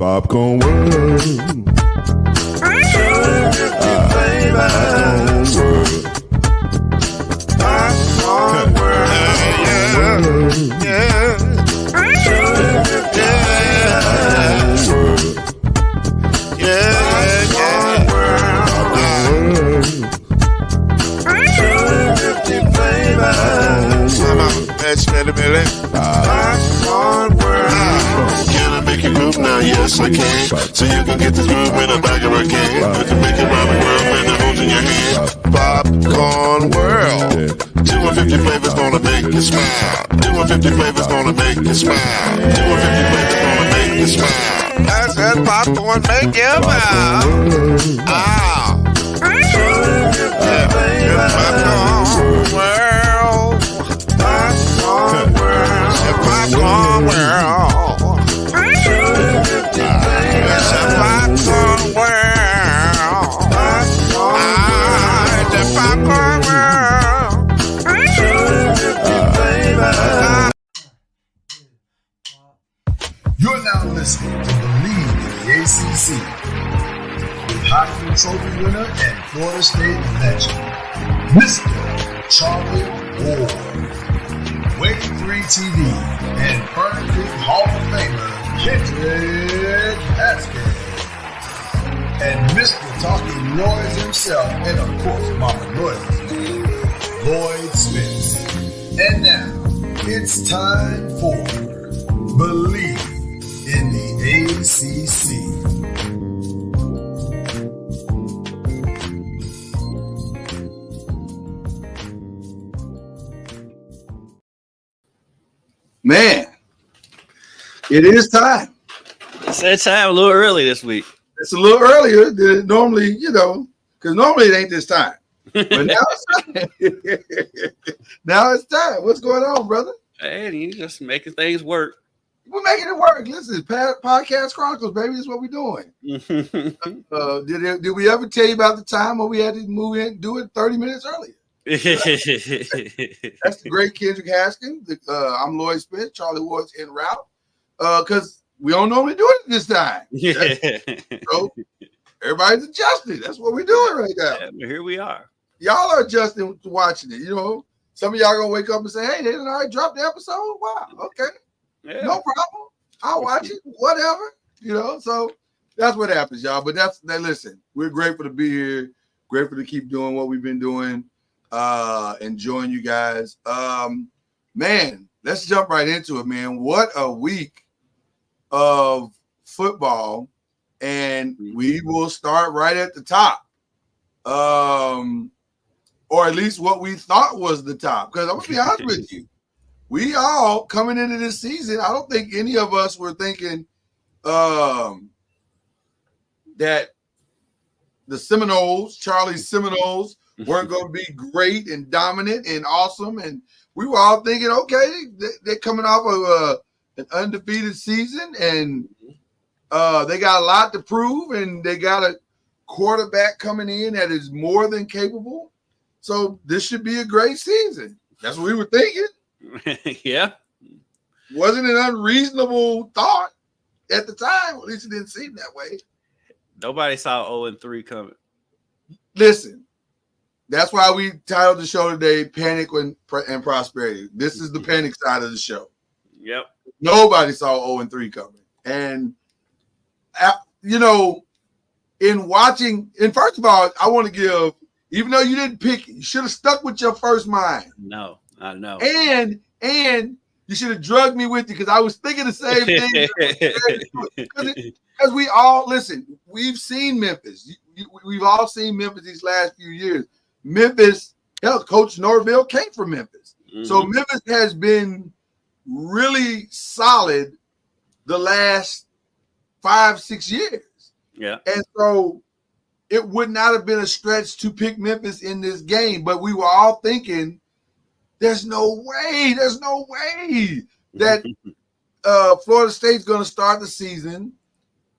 Popcorn World. Popcorn World. Yeah. Can I make you move now? Yes, I can. So you can get this move in the back of a can. I can make it round the world with the holes in your hand. Popcorn World. 250 flavors gonna make you smile. 250 flavors gonna make you smile. 250 flavors gonna make you smile. I said popcorn make you smile. Ah. Popcorn World. Popcorn World. Popcorn World. It's a popcorn world. It's a popcorn world. You're now listening to BLEAV in the ACC with Heisman Trophy winner and Florida State legend, Mr. Charlie Ward, Wave 3 TV, and Burn Creek Hall of Famer, Kendrick Haskins, and Mr. Talking Noise himself, and of course, Mama Noise's name, Lloyd Smith. And now, it's time for BLEAV in the ACC. Man, it is time. It's that time a little early this week. It's a little earlier than normally, because normally it ain't this time. But now it's time. Now it's time. What's going on, brother? Hey, you just making things work. We're making it work. Listen, Podcast Chronicles, baby. That's what we're doing. Did we ever tell you about the time when we had to move in, do it 30 minutes earlier? That's the great Kendrick Haskins. I'm Lloyd Smith. Charlie Ward's en route. Because we don't normally do it this time. So everybody's adjusting. That's what we're doing right now. Yeah, here we are. Y'all are adjusting to watching it. Some of y'all gonna wake up and say, "Hey, they didn't already drop the episode." Wow, okay, Yeah. no problem. I'll watch it. Whatever, So that's what happens, y'all. But listen, we're grateful to be here. Grateful to keep doing what we've been doing. Enjoying you guys. Man, let's jump right into it, man. What a week of football, and we will start right at the top. Or at least what we thought was the top. Because I'm gonna be honest with you, we all coming into this season, I don't think any of us were thinking that the Seminoles, Charlie's Seminoles, weren't going to be great and dominant and awesome. And we were all thinking, okay, they're coming off of an undefeated season, and they got a lot to prove, and they got a quarterback coming in that is more than capable. So this should be a great season. That's what we were thinking. Yeah. Wasn't an unreasonable thought at the time. At least it didn't seem that way. Nobody saw 0-3 coming. Listen, that's why we titled the show today "Panic and Prosperity." This is the panic side of the show. Yep. Nobody saw 0-3 coming. And, in watching, and first of all, I want to give, even though you didn't pick it, you should have stuck with your first mind. No, I know. And you should have drugged me with you, because I was thinking the same thing. Because we all, listen, we've seen Memphis. We've all seen Memphis these last few years. Memphis, hell, Coach Norville came from Memphis. Mm-hmm. So Memphis has been really solid the last 5-6 years. Yeah. And so it would not have been a stretch to pick Memphis in this game, but we were all thinking, there's no way that Florida State's going to start the season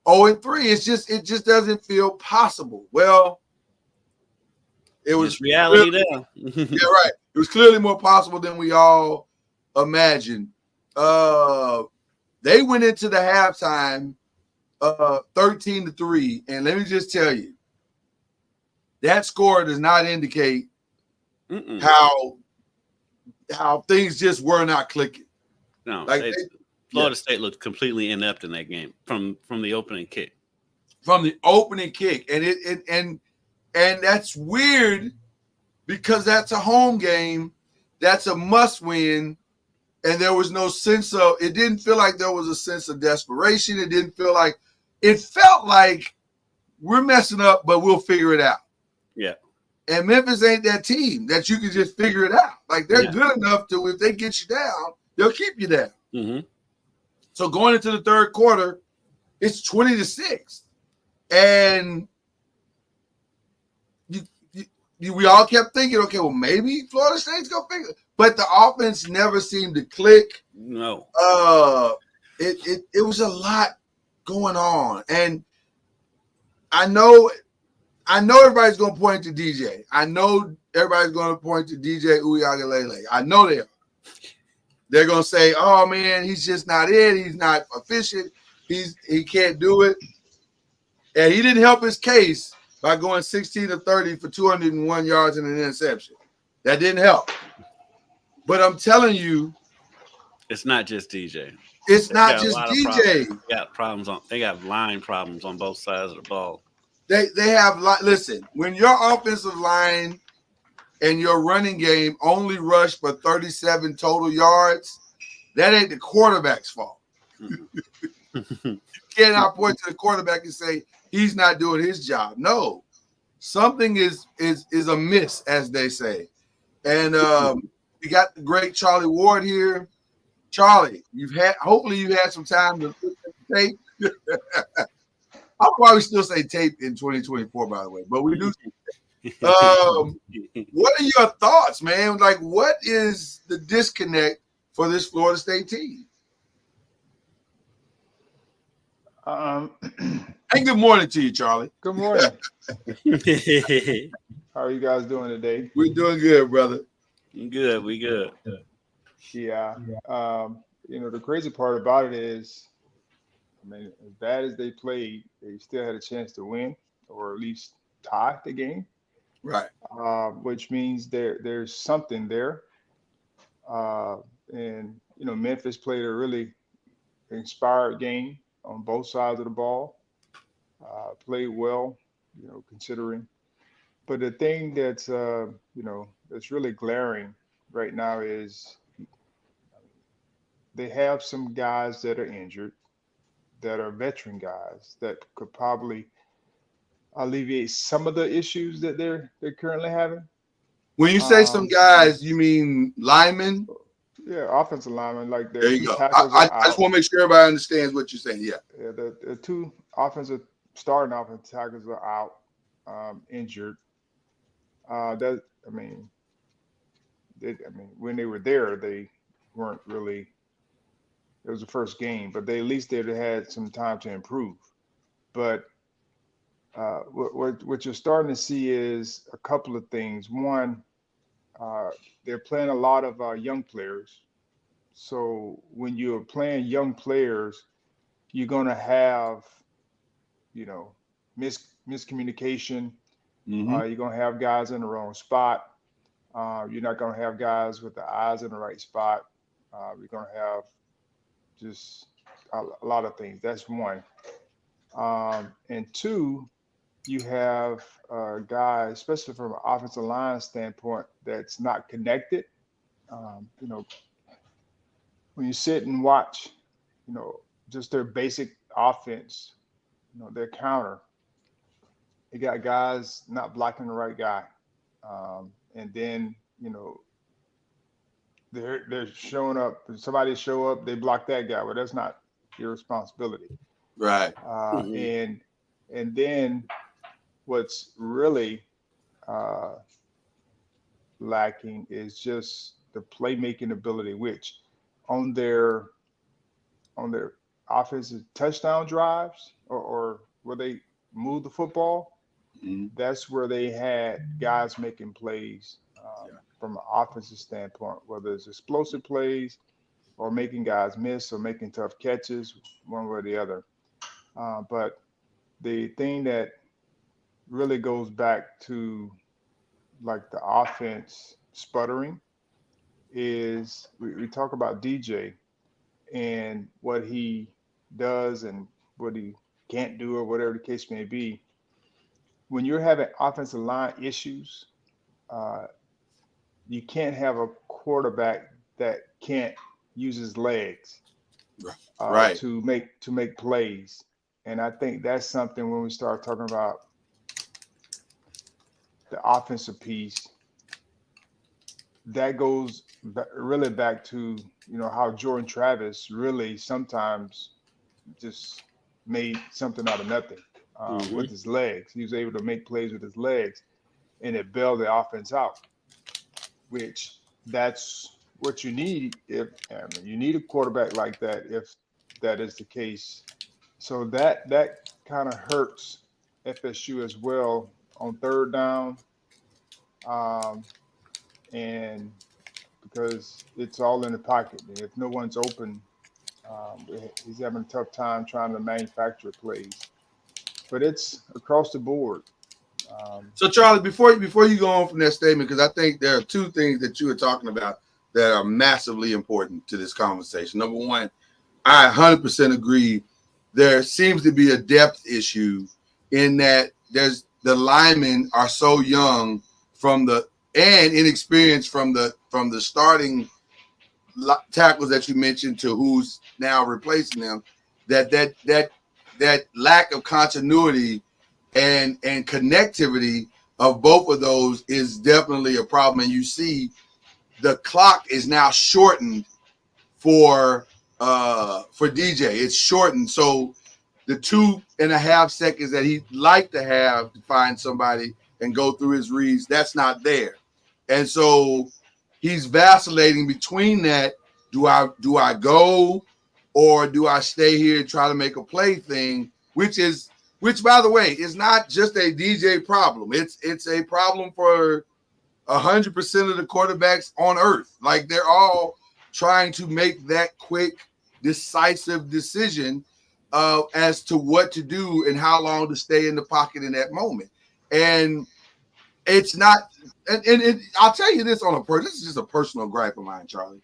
0-3. It just doesn't feel possible. Well, it was reality now. Yeah, right. It was clearly more possible than we all imagined. They went into the halftime 13-3, and let me just tell you, that score does not indicate how things just were not clicking. No, Like Florida State looked completely inept in that game from the opening kick. From the opening kick, and that's weird because that's a home game, that's a must win, and there was no sense of. It didn't feel like there was a sense of desperation. It felt like we're messing up, but we'll figure it out. Yeah. And Memphis ain't that team that you can just figure it out. Like they're good enough to, if they get you down, they'll keep you down. Mm-hmm. So going into the third quarter, it's 20-6, and we all kept thinking, okay, well maybe Florida State's gonna figure it. But the offense never seemed to click. No. It was a lot going on, and I know everybody's gonna point to DJ. I know everybody's gonna point to DJ Uiagalelei. I know they are. They're gonna say, "Oh man, he's just not it. He's not efficient. He can't do it." And he didn't help his case by going 16-30 for 201 yards and an interception. That didn't help. But I'm telling you, it's not just DJ. It's not just DJ. They got line problems on both sides of the ball. They have. Listen, when your offensive line and your running game only rush for 37 total yards, that ain't the quarterback's fault. You cannot point to the quarterback and say he's not doing his job. No, something is amiss, as they say. And we got the great Charlie Ward here. Charlie, hopefully you've had some time to look at the tape. I'll probably still say tape in 2024, by the way, but we do. What are your thoughts, man? Like, what is the disconnect for this Florida State team? And good morning to you, Charlie. Good morning. How are you guys doing today? We're doing good, brother. We good. Yeah. The crazy part about it is, I mean, as bad as they played, they still had a chance to win or at least tie the game. Right. Which means there's something there. And Memphis played a really inspired game on both sides of the ball. Played well, considering. But the thing that's that's really glaring right now is they have some guys that are injured, that are veteran guys that could probably alleviate some of the issues that they're currently having. When you say some guys, you mean linemen? Yeah, offensive linemen. Like there you go. I just want to make sure everybody understands what you're saying. Yeah. Yeah, the two starting offensive tackles are out, injured. When they were there, they weren't really. It was the first game, but at least they had some time to improve. But what you're starting to see is a couple of things. One, they're playing a lot of young players. So when you're playing young players, you're going to have, miscommunication. Mm-hmm. You're going to have guys in the wrong spot. You're not going to have guys with the eyes in the right spot. You're going to have just a lot of things. That's one. And two, you have guys, especially from an offensive line standpoint, that's not connected. When you sit and watch, just their basic offense, their counter, they got guys not blocking the right guy. And then, they're showing up. Somebody show up, they block that guy. Well, that's not your responsibility. Right. And then what's really lacking is just the playmaking ability, which on their offensive touchdown drives or where they move the football, that's where they had guys making plays from an offensive standpoint, whether it's explosive plays or making guys miss or making tough catches, one way or the other. But the thing that really goes back to like the offense sputtering is we talk about DJ and what he does and what he can't do or whatever the case may be. When you're having offensive line issues, uh, you can't have a quarterback that can't use his legs Right. to make plays. And I think that's something when we start talking about the offensive piece, that goes really back to how Jordan Travis really sometimes just made something out of nothing with his legs. He was able to make plays with his legs, and it bailed the offense out. Which that's what you need you need a quarterback like that if that is the case. So that kind of hurts FSU as well on third down, and because it's all in the pocket. If no one's open, he's having a tough time trying to manufacture plays. But it's across the board. So, Charlie, before you go on from that statement, because I think there are two things that you were talking about that are massively important to this conversation. Number one, I 100% agree. There seems to be a depth issue in that the linemen are so young and inexperienced from the starting tackles that you mentioned to who's now replacing them. That lack of continuity and connectivity of both of those is definitely a problem. And you see the clock is now shortened for DJ. It's shortened. So the 2.5 seconds that he'd like to have to find somebody and go through his reads, that's not there. And so he's vacillating between that. Do I go or do I stay here and try to make a play thing, which by the way is not just a DJ problem. It's a problem for 100% of the quarterbacks on earth. Like they're all trying to make that quick, decisive decision as to what to do and how long to stay in the pocket in that moment. And it's not, and I'll tell you this this is just a personal gripe of mine, Charlie.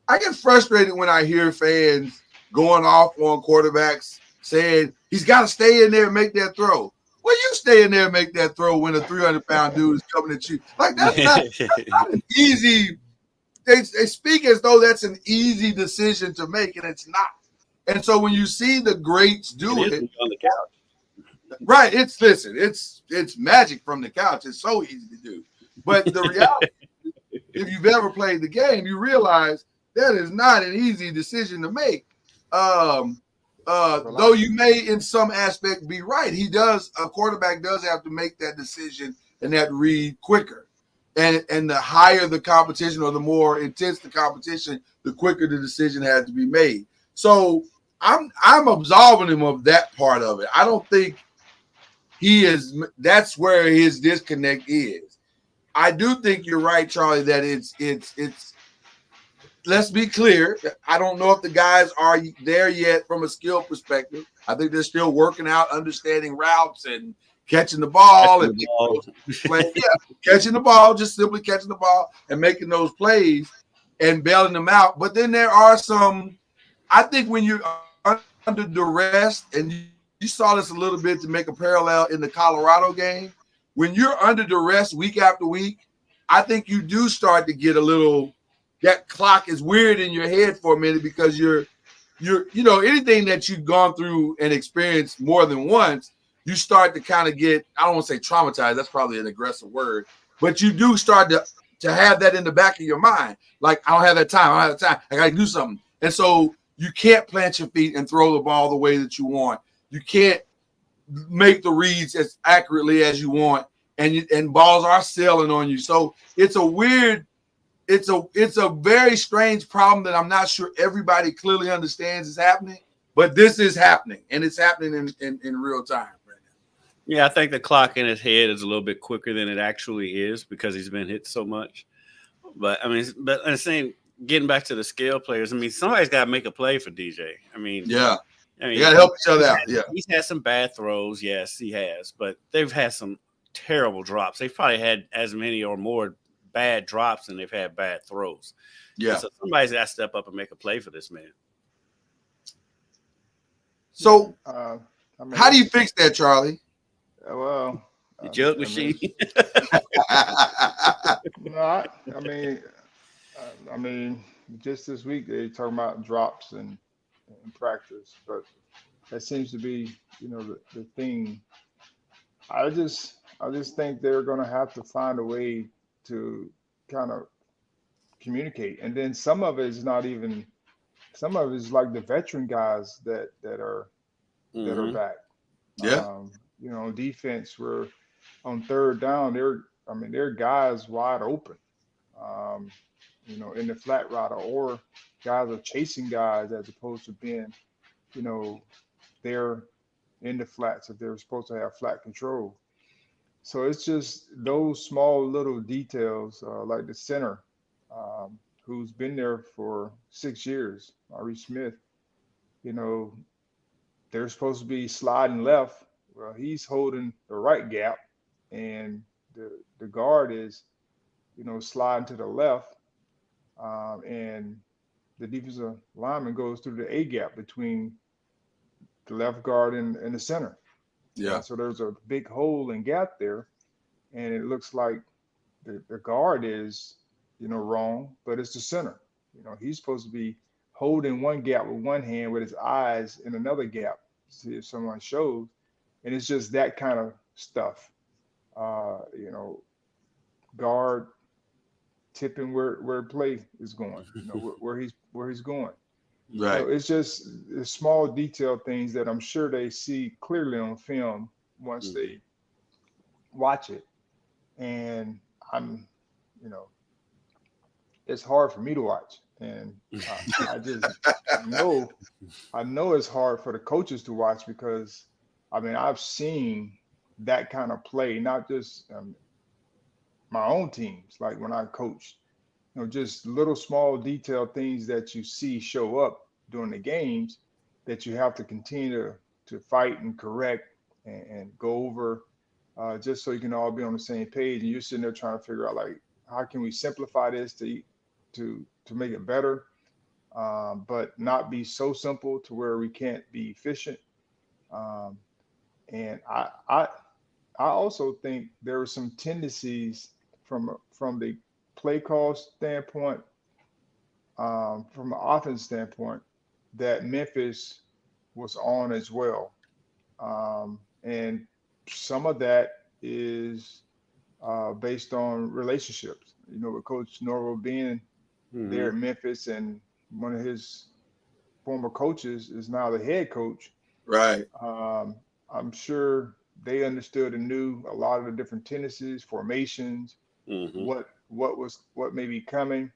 I get frustrated when I hear fans going off on quarterbacks saying he's got to stay in there and make that throw. Well, you stay in there and make that throw when a 300-pound dude is coming at you. Like that's not an easy. They speak as though that's an easy decision to make, and it's not. And so when you see the greats do it on the couch, right? It's magic from the couch. It's so easy to do. But the reality, if you've ever played the game, you realize that is not an easy decision to make. Though you may in some aspect be right. A quarterback does have to make that decision and that read quicker. And the higher the competition or the more intense the competition, the quicker the decision has to be made. So I'm absolving him of that part of it. I don't think that's where his disconnect is. I do think you're right, Charlie, that it's let's be clear. I don't know if the guys are there yet from a skill perspective. I think they're still working out, understanding routes and catching the ball catching the ball, just simply catching the ball and making those plays and bailing them out. But then there are some, I think when you're under duress, and you saw this a little bit to make a parallel in the Colorado game, when you're under duress week after week, I think you do start to get a little, that clock is weird in your head for a minute because you're anything that you've gone through and experienced more than once, you start to kind of get, I don't want to say traumatized, that's probably an aggressive word, but you do start to have that in the back of your mind. Like, I don't have that time. I got to do something. And so you can't plant your feet and throw the ball the way that you want. You can't make the reads as accurately as you want. And balls are sailing on you. So it's a very strange problem that I'm not sure everybody clearly understands is happening, but this is happening, and it's happening in real time right now. Yeah, I think the clock in his head is a little bit quicker than it actually is because he's been hit so much. But I mean, I'm saying, getting back to the skill players, I mean, somebody's got to make a play for DJ. I mean, yeah, I mean, You got to help each other out. Yeah. He's had some bad throws. Yes, he has. But they've had some terrible drops. They've probably had as many or more bad drops than they've had bad throws. Yeah. And so somebody's got to step up and make a play for this man. So I mean, how do you fix that, Charlie? Well, The joke machine. No, I mean, just this week they talking about drops in practice, but that seems to be, the thing. I just think they're going to have to find a way to kind of communicate, and then some of it is not even. Some of it is like the veteran guys that are back. Yeah. Defense, we're on third down. They're guys wide open. In the flat route, or guys are chasing guys as opposed to being, they're in the flats if they're supposed to have flat control. So it's just those small little details, like the center, who's been there for 6 years, Ari Smith. They're supposed to be sliding left. Well, he's holding the right gap, and the guard is, sliding to the left, and the defensive lineman goes through the A gap between the left guard and the center. Yeah. And so there's a big hole and gap there, and it looks like the guard is, wrong, but it's the center. He's supposed to be holding one gap with one hand with his eyes in another gap to see if someone shows. And it's just that kind of stuff. Guard tipping where play is going, where he's going. Right. So it's just the small detail things that I'm sure they see clearly on film once they watch it. And it's hard for me to watch. And I just know it's hard for the coaches to watch, because I've seen that kind of play, not just my own teams, like when I coached, just little small detail things that you see show up during the games that you have to continue to fight and correct and go over, just so you can all be on the same page. And you're sitting there trying to figure out, like, how can we simplify this to make it better, but not be so simple to where we can't be efficient. And I also think there are some tendencies from the play call standpoint, from an offense standpoint, that Memphis was on as well. And some of that is based on relationships. With Coach Norville being there at Memphis, and one of his former coaches is now the head coach. Right. I'm sure they understood and knew a lot of the different tendencies, formations, what may be coming.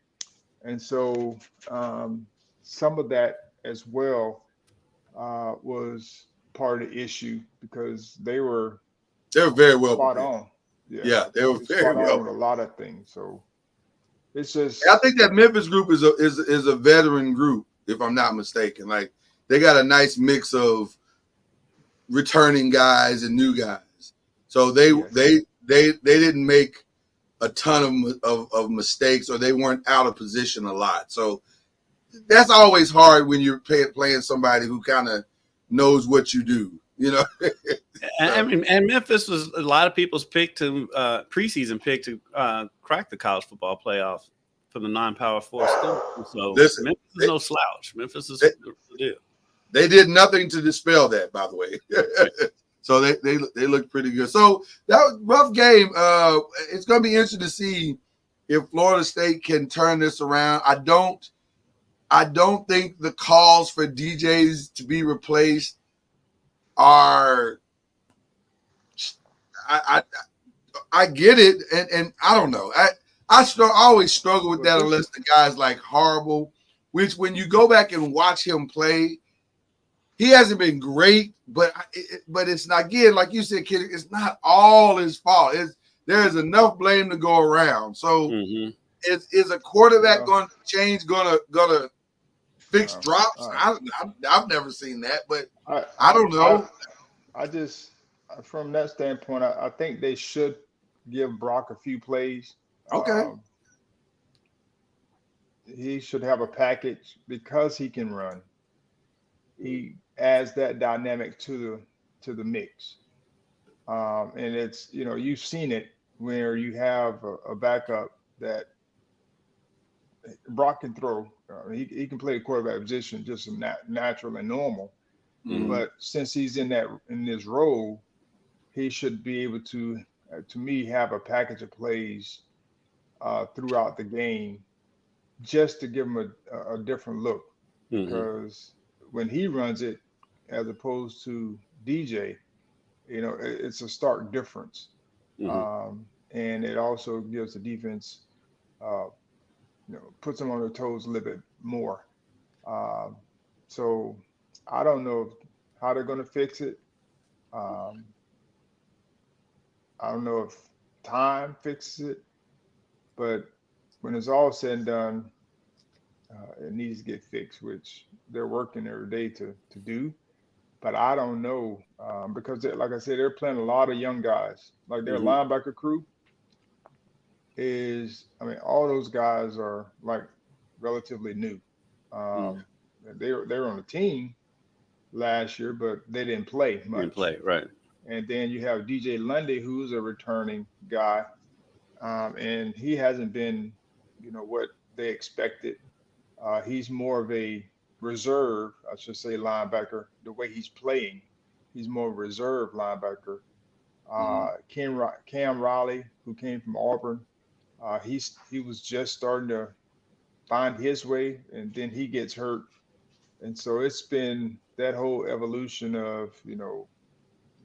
And so some of that as well was part of the issue, because they were very well spot prepared. on. Yeah, they were very spot well on with a lot of things. So it's just, I think that Memphis group is a veteran group, if I'm not mistaken. Like, they got a nice mix of returning guys and new guys. So they didn't make a ton of mistakes, or they weren't out of position a lot. So that's always hard when you're playing somebody who kind of knows what you do, And Memphis was a lot of people's pick to preseason pick to crack the college football playoff for the non-power 4 school. So Listen, Memphis is no slouch. Memphis is the deal. They did nothing to dispel that, by the way. So they looked pretty good. So that was a rough game. It's going to be interesting to see if Florida State can turn this around. I don't think the calls for DJs to be replaced are. I get it, and I don't know. I always struggle with that unless the guy's like horrible. Which, when you go back and watch him play, he hasn't been great, but it's not, again, like you said, kid, it's not all his fault. There is enough blame to go around. So is a quarterback going to change, going to fixed drops. I've never seen that, but I don't know. I just, from that standpoint, I think they should give Brock a few plays. Okay. He should have a package because he can run. He adds that dynamic to the mix. And it's, you've seen it where you have a backup that Brock can throw. He can play the quarterback position just natural and normal. Mhm. But since he's in this role, he should be able to me, have a package of plays throughout the game just to give him a different look. Mhm. Because when he runs it, as opposed to DJ, it's a stark difference. Mhm. And it also gives the defense, puts them on their toes a little bit more. So I don't know how they're going to fix it. Um, I don't know if time fixes it, but when it's all said and done, it needs to get fixed, which they're working every day to do. But I don't know because, like I said, they're playing a lot of young guys. Like their Mhm. linebacker crew all those guys are like relatively new. Um, they were on the team last year, but they didn't play much. Didn't play, right. And then you have DJ Lundy, who's a returning guy, and he hasn't been, what they expected. He's more of a reserve, I should say, linebacker. The way he's playing, he's more of a reserve linebacker. Cam Riley, who came from Auburn, he was just starting to find his way, and then he gets hurt, and so it's been that whole evolution of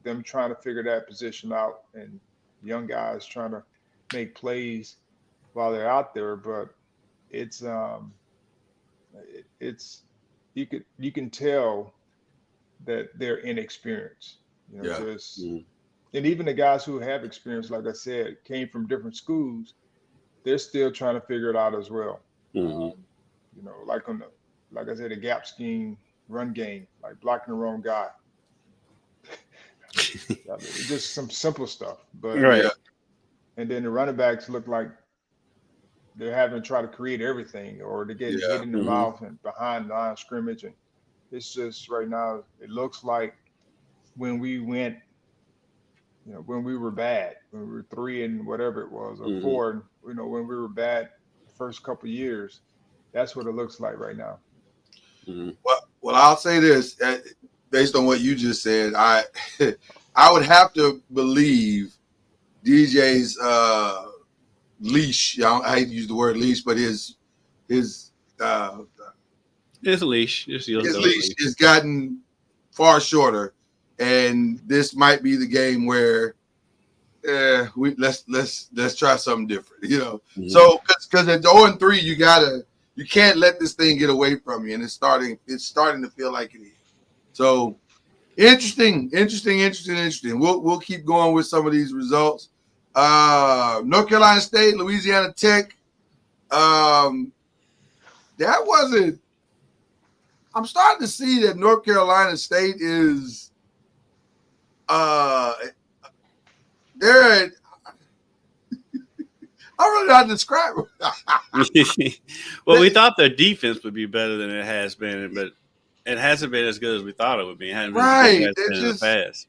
them trying to figure that position out, and young guys trying to make plays while they're out there. But it's you can tell that they're inexperienced. Yeah. Mhm. And even the guys who have experience, like I said, came from different schools. They're still trying to figure it out as well. Mhm. Like I said, a gap scheme, run game, like blocking the wrong guy. Just some simple stuff. But Right. and then the running backs look like they're having to try to create everything, or they're getting hit in the Mhm. mouth and behind the line of scrimmage. And it's just right now, it looks like when we went, when we were bad, when we were 3 and whatever it was, or Mhm. 4, and when we were bad the first couple of years, that's what it looks like right now. Mhm. Well, I'll say this, based on what you just said, I would have to believe DJ's leash. I hate to use the word leash, but his It's a leash. Just use his the leash has gotten far shorter, and this might be the game where let's try something different. Mhm. So because at 0-3, you can't let this thing get away from you, and it's starting to feel like it is. So interesting. We'll keep going with some of these results. North Carolina State, Louisiana Tech. That wasn't. I'm starting to see that North Carolina State is. They're. I don't really know how to describe it. Well, we thought their defense would be better than it has been, but it hasn't been as good as we thought it would be. It hasn't been as good as it has been in the past.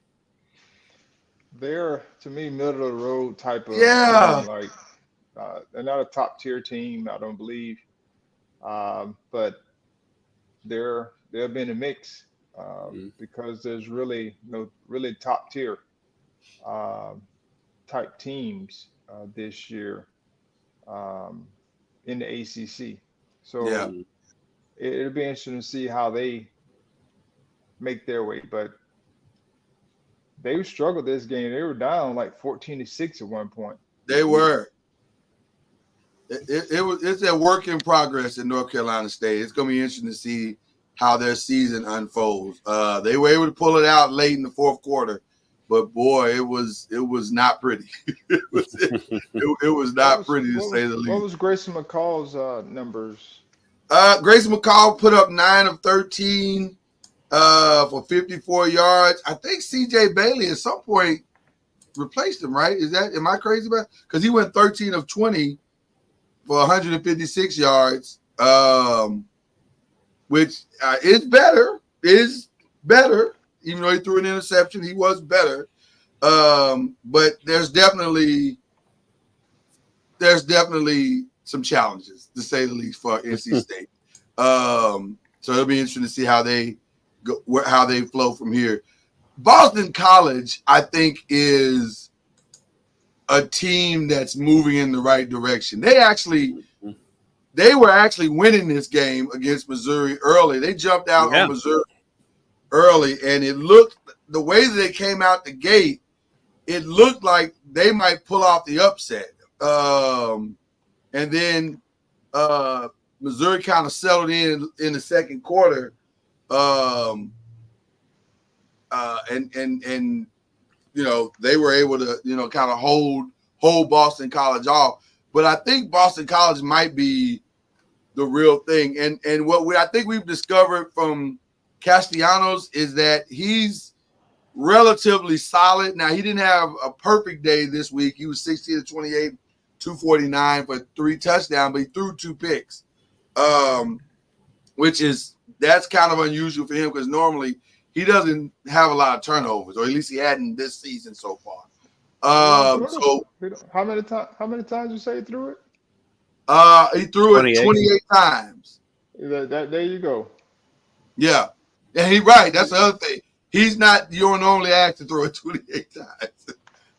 They're, to me, middle of the road type of Yeah. team. Like they're not a top tier team, I don't believe, but they'll be in the mix because there's really no really top tier type teams this year in the ACC. So Yeah. it'll be interesting to see how they make their way. But they struggled this game. They were down like 14-6 at one point. They were. It's a work in progress in North Carolina State. It's going to be interesting to see how their season unfolds. They were able to pull it out late in the fourth quarter, but boy, it was not pretty. it was not pretty to say the least. What was Grayson McCall's numbers Grayson McCall put up 9 of 13 for 54 yards. I think CJ Bailey at some point replaced him, right? Am I crazy about it? Because he went 13 of 20 for 156 yards, which is better. Even though he threw an interception, he was better. But there's definitely some challenges, to say the least, for NC State. So it'll be interesting to see how they go, how they flow from here. Boston College, I think, is a team that's moving in the right direction. They were actually winning this game against Missouri early. They jumped out on Missouri early, and it looked, the way that they came out the gate, it looked like they might pull off the upset. And then Missouri kind of settled in the second quarter. And you know, they were able to, you know, kind of hold Boston College off. But I think Boston College might be the real thing. And what I think we've discovered from Castellanos is that he's relatively solid. Now, he didn't have a perfect day this week. He was 16 to 28, 249 for 3 touchdowns, but he threw 2 picks, that's kind of unusual for him because normally he doesn't have a lot of turnovers, or at least he hadn't this season so far. So how many times you say he threw it? He threw 28. It 28 times. There you go. Yeah. And he's right. That's the other thing. He's not, you don't normally ask to throw it 28 times.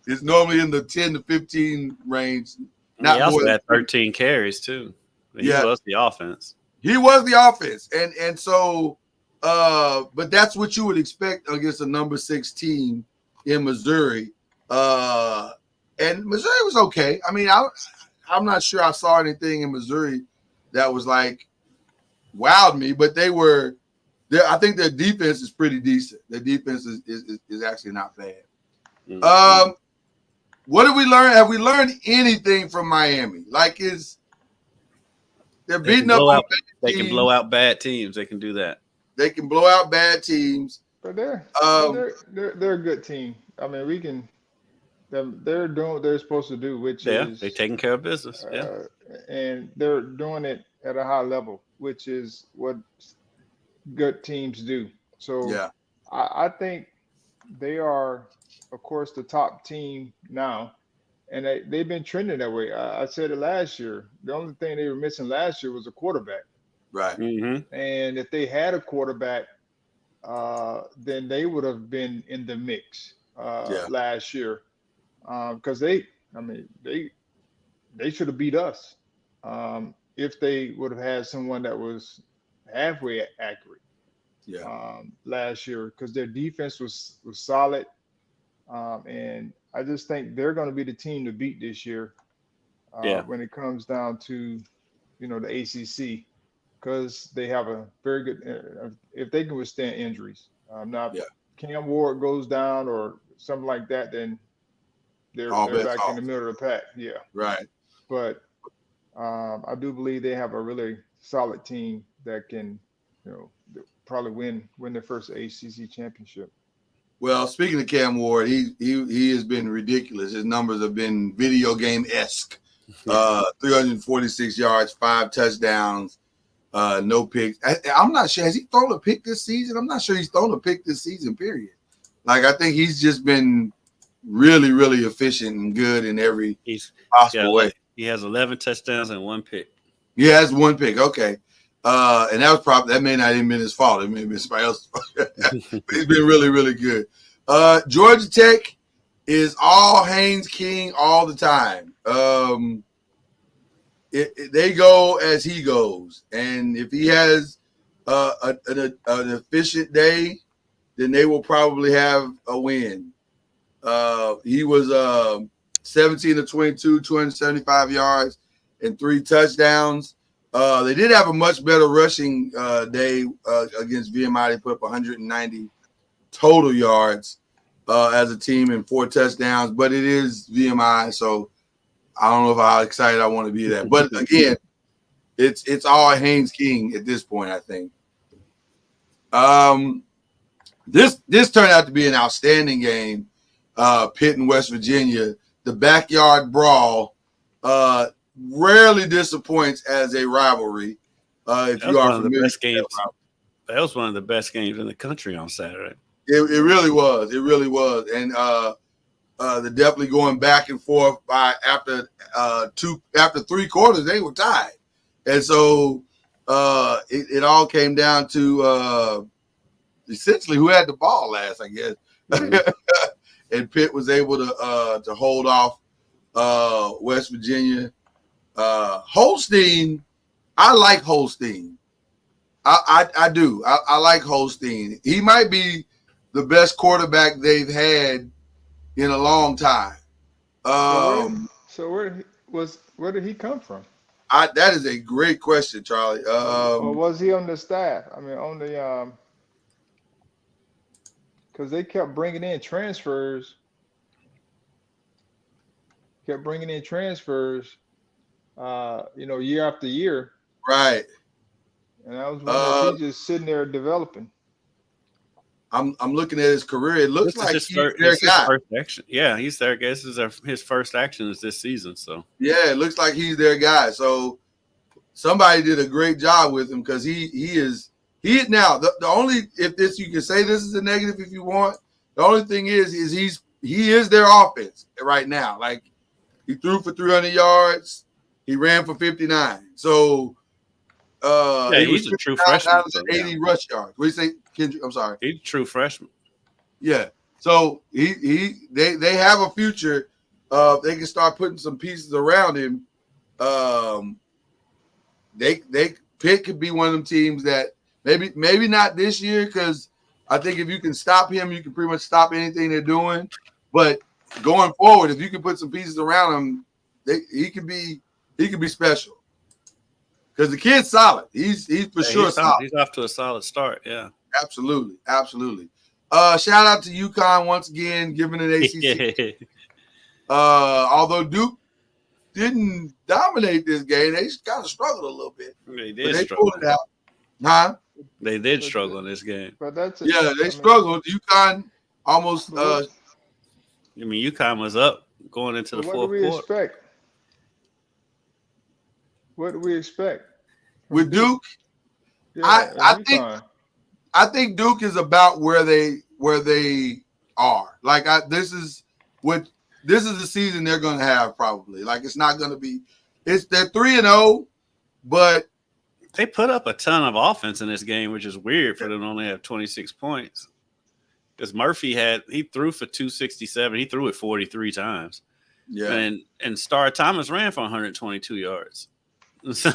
It's normally in the 10 to 15 range. Not he also had 13 carries too. He was the offense. He was the offense. And so but that's what you would expect against a number 6 team in Missouri. And Missouri was okay. I mean, I'm not sure I saw anything in Missouri that was like wowed me, but I think their defense is pretty decent. Their defense is actually not bad. Mm-hmm. What did we learn? Have we learned anything from Miami? Like, they're beating up? They can blow out bad teams. They can do that. They can blow out bad teams. But they're a good team. I mean, they're doing what they're supposed to do, which is they're taking care of business. And they're doing it at a high level, which is what good teams do. So I think they are, of course, the top team now, and they've been trending that way. I said it last year. The only thing they were missing last year was a quarterback. Right. Mm-hmm. And if they had a quarterback, then they would have been in the mix last year. Because they should have beat us if they would have had someone that was halfway accurate. Last year, because their defense was solid, and I just think they're going to be the team to beat this year. When it comes down to, you know, the ACC, because they have a very good if they can withstand injuries. Now, if Cam Ward goes down or something like that, then they're back in the middle of the pack. Yeah, right. But I do believe they have a really solid team that can, you know, probably win their first ACC championship. Well, speaking of Cam Ward, he has been ridiculous. His numbers have been video game-esque. 346 yards, 5 touchdowns, no picks. I'm not sure. Has he thrown a pick this season? I'm not sure he's thrown a pick this season, period. Like, I think he's just been really, really efficient and good in every possible way. He has 11 touchdowns and 1 pick. He has 1 pick. Okay. And that may not even been his fault. It may have been somebody else's fault. He's been really, really good. Georgia Tech is all Haynes King all the time. They go as he goes. And if he has an efficient day, then they will probably have a win. He was 17 to 22, 275 yards and 3 touchdowns. They did have a much better rushing day against VMI. They put up 190 total yards as a team and 4 touchdowns, but it is VMI, so I don't know how excited I want to be that. But again, It's all Haynes King at this point, I think. This turned out to be an outstanding game. Pitt and West Virginia, the backyard brawl, rarely disappoints as a rivalry. If you are familiar with that rivalry. That was one of the best games in the country on Saturday. It really was. It really was. And they're definitely going back and forth after 3 quarters, they were tied. And so it all came down to essentially who had the ball last, I guess. Mm-hmm. And Pitt was able to hold off West Virginia. Holstein, I like Holstein. I do. I like Holstein. He might be the best quarterback they've had in a long time. So where did he come from? That is a great question, Charlie. Or was he on the staff? I mean, on the because they kept bringing in transfers. Year after year. Right. And I was wondering if he's just sitting there developing. I'm looking at his career. It looks like he's their guy. First action. Yeah, he's their guy. This is his first action is this season. So yeah, it looks like he's their guy. So somebody did a great job with him because he is now the only if this you can say this is a negative if you want. The only thing is he is their offense right now. Like he threw for 300 yards, he ran for 59. So he's a true freshman. 80 rush yards. What do you say, Kendrick? I'm sorry. He's a true freshman. Yeah. So they have a future. They can start putting some pieces around him. Pitt could be one of them teams that maybe not this year because I think if you can stop him, you can pretty much stop anything they're doing. But going forward, if you can put some pieces around him, he could be special. Because the kid's solid. He's for sure solid. He's off to a solid start. Yeah. Absolutely. Shout out to UConn once again, giving an ACC. Although Duke didn't dominate this game, they kind of struggled a little bit. They pulled it out. Huh? They did struggle in this game. But they struggled. UConn almost. UConn was up going into the fourth quarter. What do we expect? With Duke, I think Duke is about where they are. Like this is the season they're going to have probably. Like it's not going to be. They're 3-0, but they put up a ton of offense in this game, which is weird for them to only have 26 points. Because Murphy he threw for 267. He threw it 43 times. Yeah, and Star Thomas ran for 122 yards. So.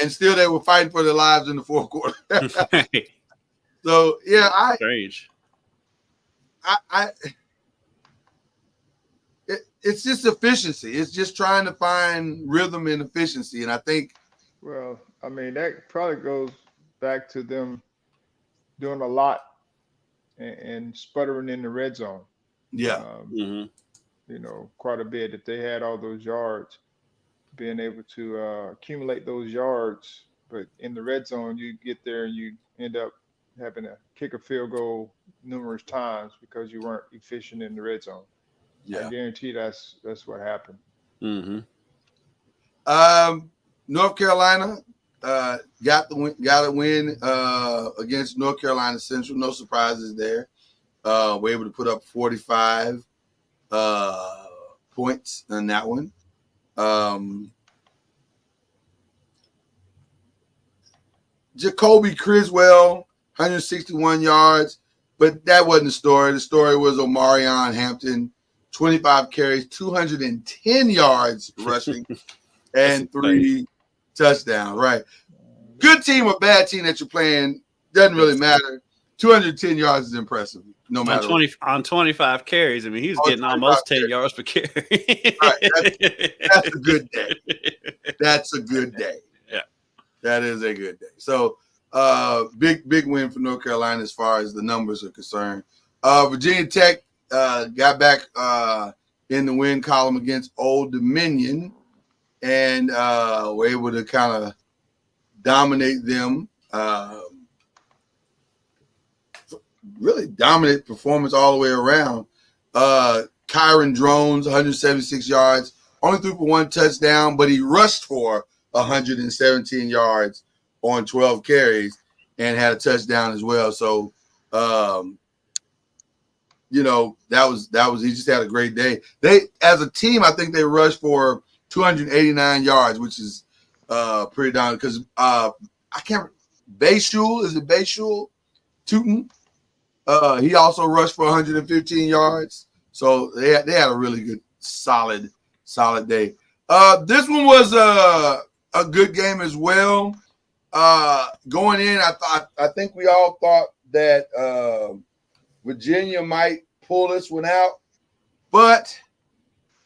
And still they were fighting for their lives in the fourth quarter. So yeah, strange. It's just efficiency. It's just trying to find rhythm and efficiency. And I think, well, I mean that probably goes back to them doing a lot and sputtering in the red zone. Yeah, quite a bit. If they had all those yards. Being able to accumulate those yards, but in the red zone, you get there and you end up having to kick a field goal numerous times because you weren't efficient in the red zone. Yeah, I guarantee that's what happened. Mm-hmm. North Carolina got a win against North Carolina Central. No surprises there. We're able to put up 45 points on that one. Jacoby Criswell, 161 yards, but that wasn't the story. The story was Omarion Hampton, 25 carries, 210 yards rushing, and 3 touchdowns. Right. Good team or bad team that you're playing doesn't really matter. 210 yards is impressive. No matter on 25 carries. I mean, he's getting almost 10 yards per carry. Right. That's a good day. That's a good day. Yeah. That is a good day. So big win for North Carolina as far as the numbers are concerned. Virginia Tech got back in the win column against Old Dominion. and were able to kind of dominate them. Really dominant performance all the way around. Kyron Drones, 176 yards, only threw for 1 touchdown, but he rushed for 117 yards on 12 carries and had a touchdown as well. So, you know, that was he just had a great day. They, as a team, I think they rushed for 289 yards, which is pretty down because I can't. Bayshul, is it Bayshul Tootin? He also rushed for 115 yards. So they had a really good, solid day. This one was a good game as well. Going in, I think we all thought that Virginia might pull this one out, but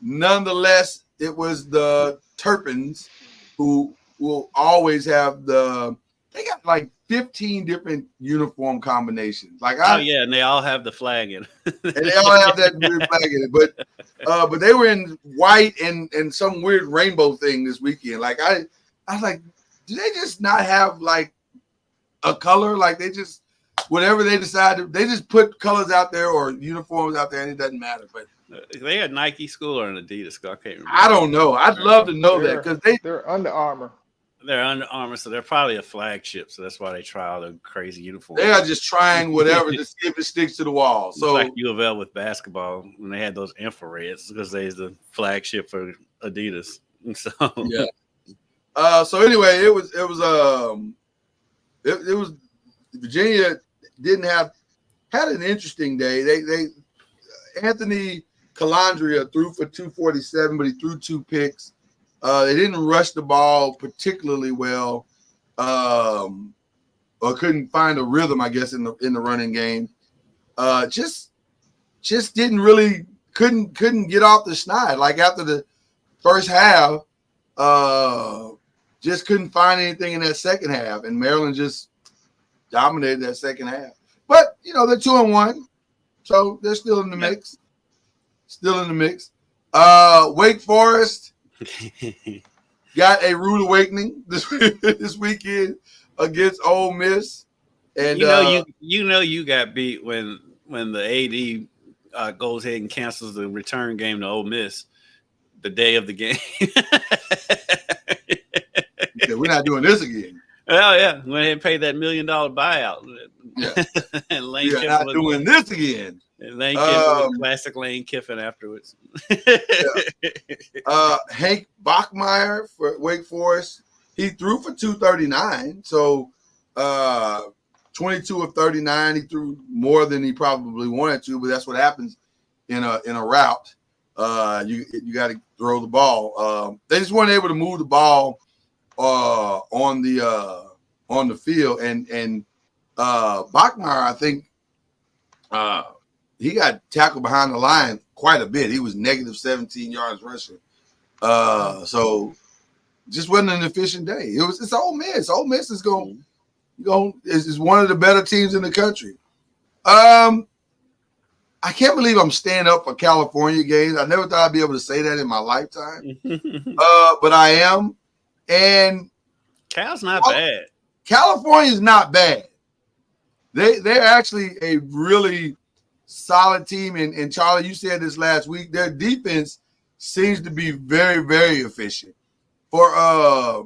nonetheless, it was the Terrapins who will always have they got like 15 different uniform combinations. Like and they all have the flag in it. And they all have that weird flag in it. But they were in white and some weird rainbow thing this weekend. Like I was like, do they just not have like a color? Like they just whatever they decide, they just put colors out there or uniforms out there, and it doesn't matter. But they had Nike school or an Adidas school. I can't remember. I don't know. I'd love to know that because they're Under Armour. They're Under Armour, so they're probably a flagship. So that's why they try all the crazy uniforms. They are just trying whatever to see if it sticks to the wall. So like U of L with basketball when they had those infrareds because they's the flagship for Adidas. So yeah. So anyway, it was Virginia had an interesting day. They Anthony Calandria threw for 247, but he threw 2 picks. They didn't rush the ball particularly well, or couldn't find a rhythm, I guess, in the running game. Just didn't really couldn't get off the schneid. Like after the first half, just couldn't find anything in that second half, and Maryland just dominated that second half. But you know they're 2-1, so they're still in the mix. Still in the mix. Wake Forest got a rude awakening this weekend against Ole Miss, and you got beat when the AD goes ahead and cancels the return game to Ole Miss the day of the game. We're not doing this again. Oh yeah, went ahead and paid that $1 million buyout. Yeah, and Lane we are not doing this again. And Lane Kiffin, classic Lane Kiffin afterwards. Hank Bachmeier for Wake Forest, he threw for 239, so 22 of 39. He threw more than he probably wanted to, but that's what happens in a route. You got to throw the ball. They just weren't able to move the ball on the field, and Bachmeier, I think he got tackled behind the line quite a bit. He was negative 17 yards rushing. So just wasn't an efficient day. It's Ole Miss. Ole Miss is is one of the better teams in the country. I can't believe I'm staying up for California games. I never thought I'd be able to say that in my lifetime. But I am. And Cal's not bad. California's not bad. They're actually a really solid team. And Charlie, you said this last week. Their defense seems to be very, very efficient. They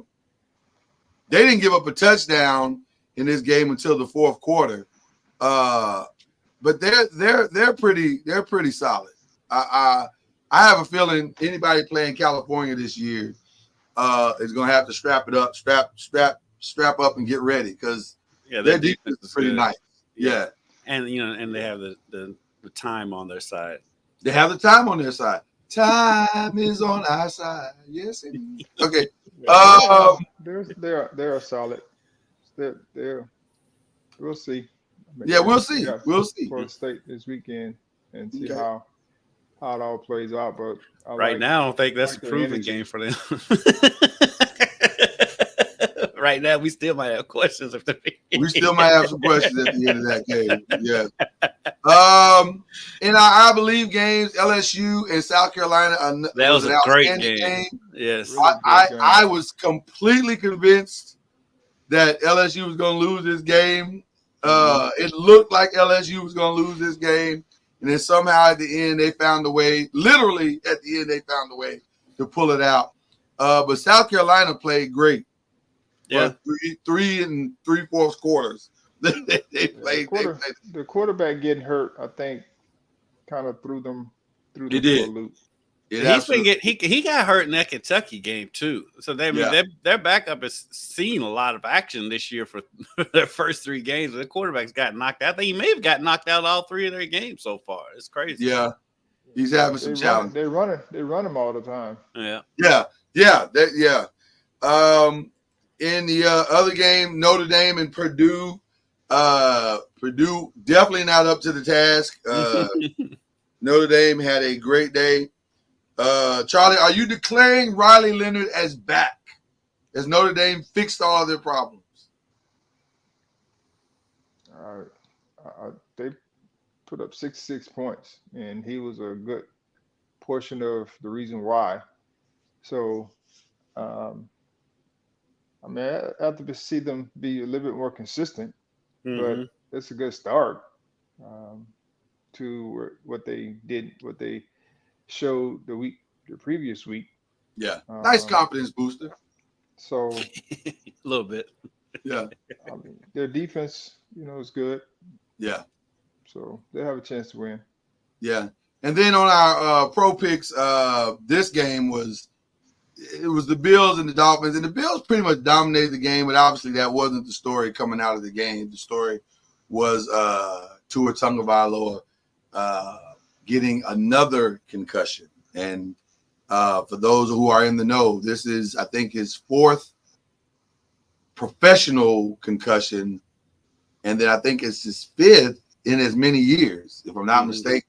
didn't give up a touchdown in this game until the fourth quarter. But they're pretty solid. I have a feeling anybody playing California this year is going to have to strap up and get ready because their defense is pretty nice. Yeah. And and they have the time on their side. They have the time on their side. Time is on our side. Yes. Okay. They're solid. We'll see. Yeah, we'll see. We'll see. For the state this weekend and see how it all plays out. But now, I don't think that's a proven game for them. Right now, we still might have questions. We still might have some questions at the end of that game. Yeah. In our I Believe games, LSU and South Carolina That was an a great outstanding game. Yes. Really good game. I was completely convinced that LSU was going to lose this game. It looked like LSU was going to lose this game. And then somehow at the end, they found a way. Literally at the end, they found a way to pull it out. But South Carolina played great. Yeah. Three and 3/4 quarters. they played. The quarterback getting hurt, I think, kind of threw them for a loop. He got hurt in that Kentucky game too. So their backup has seen a lot of action this year for their first 3 games. The quarterback's got knocked out. I think he may have got knocked out all 3 of their games so far. It's crazy. Yeah, he's having some challenges. They run him all the time. Yeah. In the other game, Notre Dame and Purdue. Purdue definitely not up to the task. Notre Dame had a great day. Charlie, are you declaring Riley Leonard as back? As Notre Dame fixed all their problems? They put up 66 points, and he was a good portion of the reason why. So, I have to see them be a little bit more consistent, but it's a good start to what they did, what they showed the previous week. Yeah, nice confidence booster. So a little bit. Yeah, their defense, is good. Yeah, so they have a chance to win. Yeah, and then on our pro picks, this game was the Bills and the Dolphins, and the Bills pretty much dominated the game, but obviously that wasn't the story coming out of the game. The story was Tua Tagovailoa getting another concussion. And for those who are in the know, this is, I think, his 4th professional concussion. And then I think it's his 5th in as many years, if I'm not mistaken.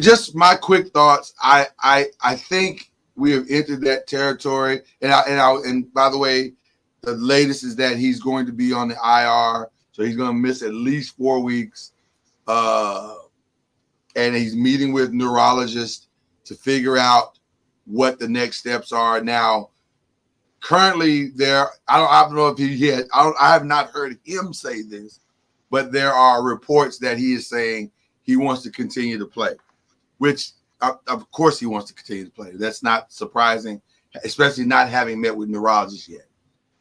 Just my quick thoughts. I think we have entered that territory. And by the way, the latest is that he's going to be on the IR. So he's going to miss at least 4 weeks. And he's meeting with neurologists to figure out what the next steps are. Now, currently I don't know if I have not heard him say this, but there are reports that he is saying he wants to continue to play, which of course he wants to continue to play. That's not surprising, especially not having met with neurologists yet.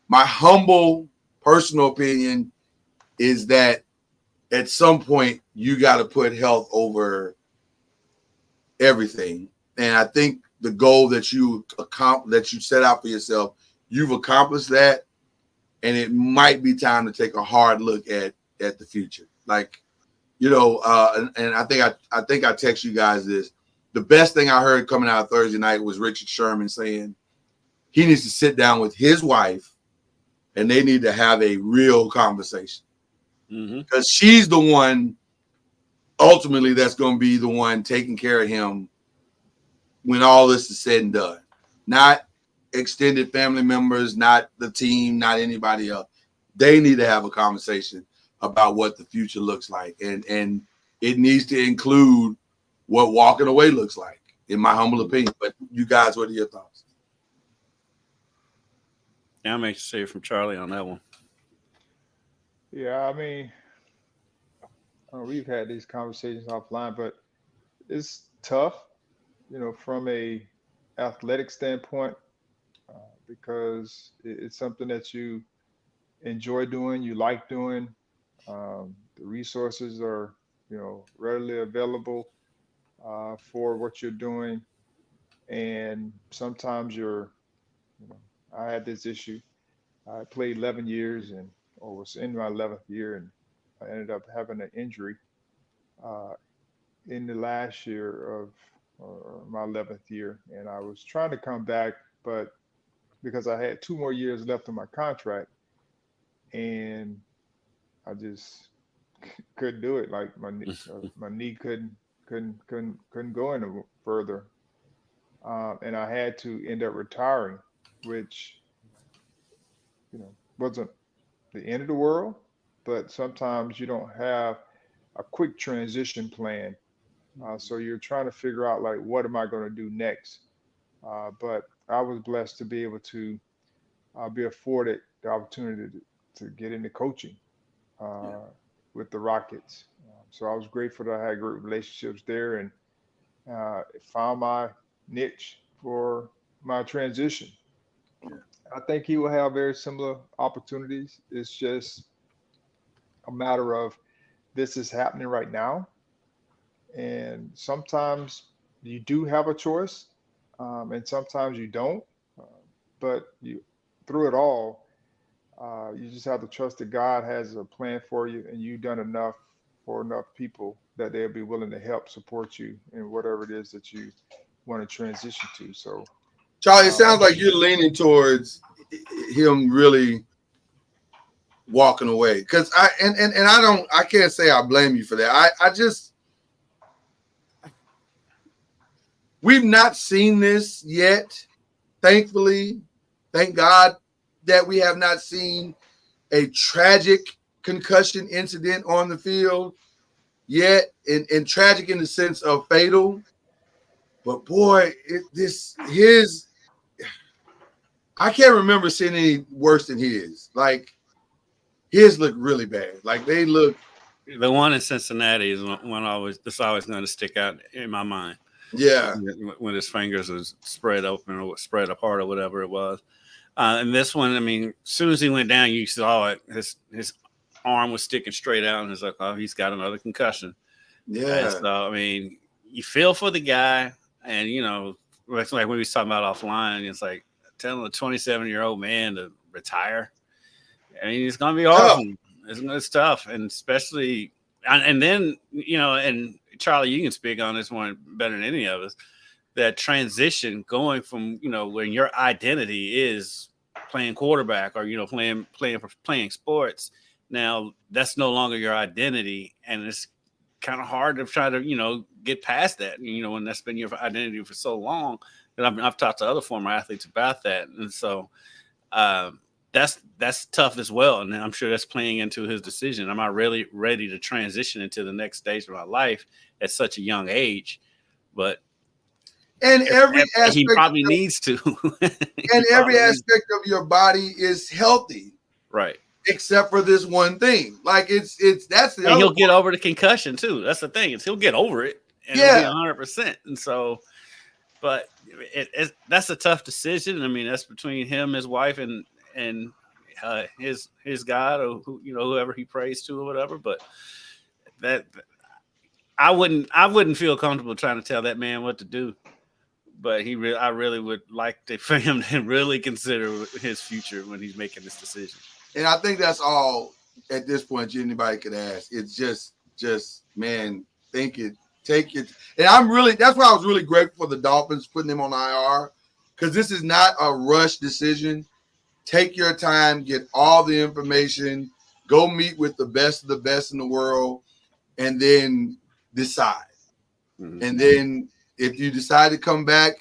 My humble personal opinion is that at some point you got to put health over everything. And I think the goal that you set out for yourself, you've accomplished that. And it might be time to take a hard look at the future. Like, and I think I text you guys this. The best thing I heard coming out of Thursday night was Richard Sherman saying he needs to sit down with his wife and they need to have a real conversation. Because she's the one ultimately that's going to be the one taking care of him when all this is said and done. Not extended family members, not the team, not anybody else. They need to have a conversation about what the future looks like. And it needs to include what walking away looks like, in my humble opinion. But you guys, what are your thoughts? Yeah, I'm anxious to hear from Charlie on that one. Yeah, I mean, we've had these conversations offline, but it's tough, from a athletic standpoint, because it's something that you enjoy doing, you like doing. The resources are, readily available for what you're doing, and sometimes I had this issue. I played 11 years or was in my 11th year, and I ended up having an injury in the last year of my 11th year. And I was trying to come back, but because I had 2 more years left on my contract, and I just couldn't do it. Like my knee couldn't go any further, and I had to end up retiring, which wasn't the end of the world, but sometimes you don't have a quick transition plan. So you're trying to figure out like, what am I going to do next? But I was blessed to be able to be afforded the opportunity to get into coaching with the Rockets. So I was grateful that I had great relationships there and found my niche for my transition. I think he will have very similar opportunities. It's just a matter of this is happening right now. And sometimes you do have a choice, and sometimes you don't. Uh, but you, through it all, you just have to trust that God has a plan for you, and you've done enough for enough people that they'll be willing to help support you in whatever it is that you want to transition to. So, Charlie, it sounds like you're leaning towards him really walking away. Because I can't say I blame you for that. I just, we've not seen this yet. Thankfully, thank God that we have not seen a tragic concussion incident on the field yet, and tragic in the sense of fatal. But boy, I can't remember seeing any worse than his. Like his look really bad. Like they look. The one in Cincinnati is one that's always going to stick out in my mind. Yeah. When his fingers was spread open or spread apart or whatever it was. And this one, I mean, as soon as he went down, you saw it. His arm was sticking straight out, and it's like, oh, he's got another concussion. Yeah. And so, I mean, you feel for the guy, and you know, it's like we was talking about offline. It's like telling a 27-year-old man to retire. I mean, it's gonna be awful. It's tough, and especially, and then you know, and Charlie, you can speak on this one better than any of us. That transition going from, you know, when your identity is playing quarterback or, you know, playing sports. Now that's no longer your identity. And it's kind of hard to try to, you know, get past that, you know, when that's been your identity for so long. And I've talked to other former athletes about that. And so that's tough as well. And I'm sure that's playing into his decision. Am I really ready to transition into the next stage of my life at such a young age? But and every aspect he probably needs to. And every aspect of your body is healthy, right? Except for this one thing. Like that's the. And he'll get over the concussion too. That's the thing. He'll get over it, and it'll be 100%. And so, but that's a tough decision. I mean, that's between him, his wife, and his God, or whoever he prays to or whatever. But that I wouldn't feel comfortable trying to tell that man what to do. But I really would like for him to really consider his future when he's making this decision. And I think that's all at this point anybody could ask. It's just man, take it. And that's why I was really grateful for the Dolphins putting him on IR, because this is not a rush decision. Take your time, get all the information, go meet with the best of the best in the world, and then decide. Mm-hmm. And then if you decide to come back,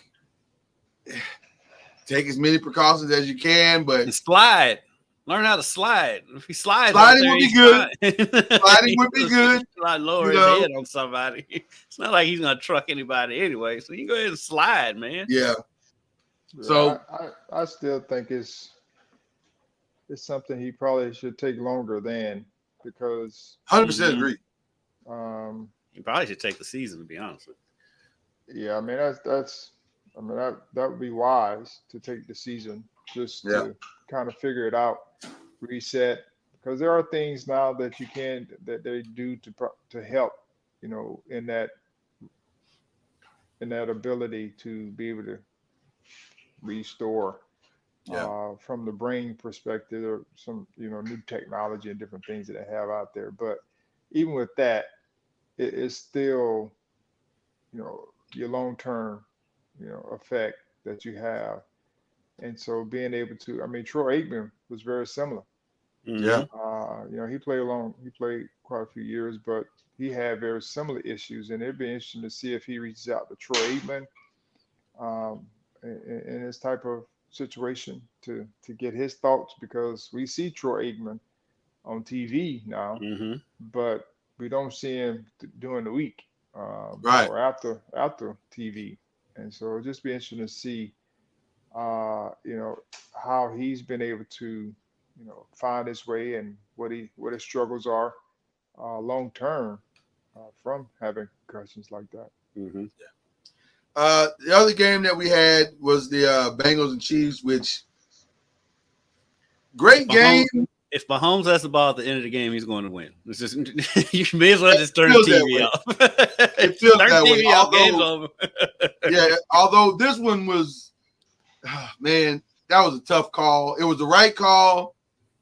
take as many precautions as you can, but slide. Learn how to slide. If he slides, sliding would be good. Sliding would be good. Slide lower his head on somebody. It's not like he's gonna truck anybody anyway. So you can go ahead and slide, man. Yeah. So I still think it's something he probably should take longer than, because 100% agree. He probably should take the season, to be honest with you. Yeah, I mean that would be wise to take the season just to kind of figure it out, reset, because there are things now that they do to help, in that ability to be able to restore from the brain perspective, or some new technology and different things that they have out there. But even with that, it is still your long-term effect that you have. And so being able to, I mean, Troy Aikman was very similar. Yeah. He played quite a few years, but he had very similar issues, and it'd be interesting to see if he reaches out to Troy Aikman in this type of situation to get his thoughts, because we see Troy Aikman on TV now, but we don't see him during the week, Right. or after TV. And so it'll just be interesting to see, how he's been able to, find his way, and what his struggles are long term from having concussions like that. The other game that we had was the Bengals and Chiefs, which great game. If Mahomes has the ball at the end of the game, he's going to win. It's just, you may as well just turn the TV off. It feels turn that TV way. off, game's over. Yeah, although this one was, man, that was a tough call. It was the right call.